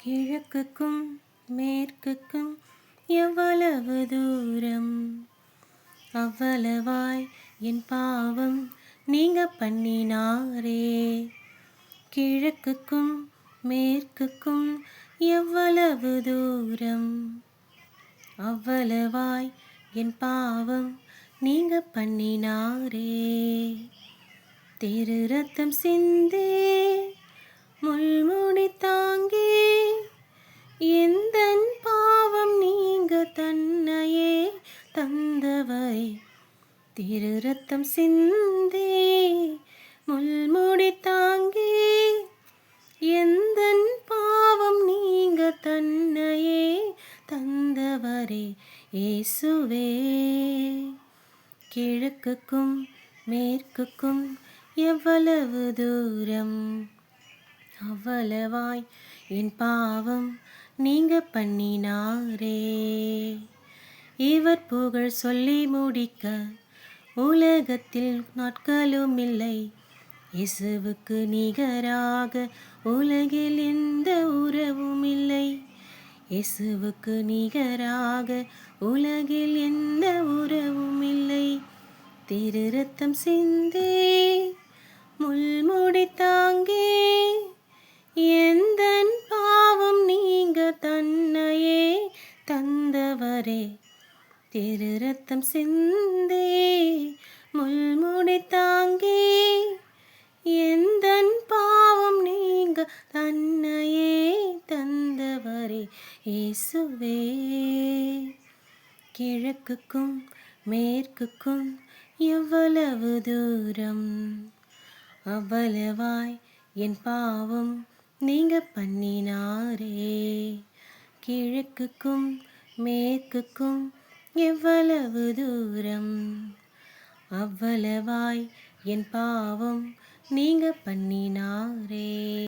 கிழக்குக்கும் மேற்குக்கும் எவ்வளவு தூரம், அவ்வளவாய் என் பாவம் நீங்க பண்ணினாரே. கிழக்குக்கும் மேற்குக்கும் எவ்வளவு தூரம், அவ்வளவாய் என் பாவம் நீங்க பண்ணினாரே. திரு ரத்தம் சிந்தே முள்முடி தாங்கி எந்தன் பாவம் நீங்க தன்னையே தந்தவரே. திரு ரத்தம் சிந்தே முள்முடி தாங்கி எந்தன் பாவம் நீங்க தன்னையே தந்தவரே இயேசுவே. கிழக்குக்கும் மேற்குக்கும் எவ்வளவு தூரம், அவ்வளவாய் என் பாவம் நீங்க பண்ணினாரே. இவர் புகழ் சொல்லி முடிக்க உலகத்தில் நாட்களும் இல்லை. இயேசுவுக்கு நிகராக உலகில் எந்த உறவும் இல்லை. இயேசுவுக்கு நிகராக உலகில் எந்த உறவும் இல்லை. திரு ரத்தம் சிந்தே முள்முடி தாங்கி எந்தன் பாவம் நீங்க தன்னையே தந்தவரே. திரு ரத்தம் சிந்தே முள்முடி தாங்கி எந்தன் பாவம் நீங்க தன்னையே தந்தவரே இயேசுவே. கிழக்குக்கும் மேற்குக்கும் எவ்வளவு தூரம், அவ்வளவாய் என் பாவம் நீங்க பண்ணினாரே. கிழக்குக்கும் மேற்குக்கும் எவ்வளவு தூரம், அவ்வளவாய் என் பாவம் நீங்க பண்ணினாரே.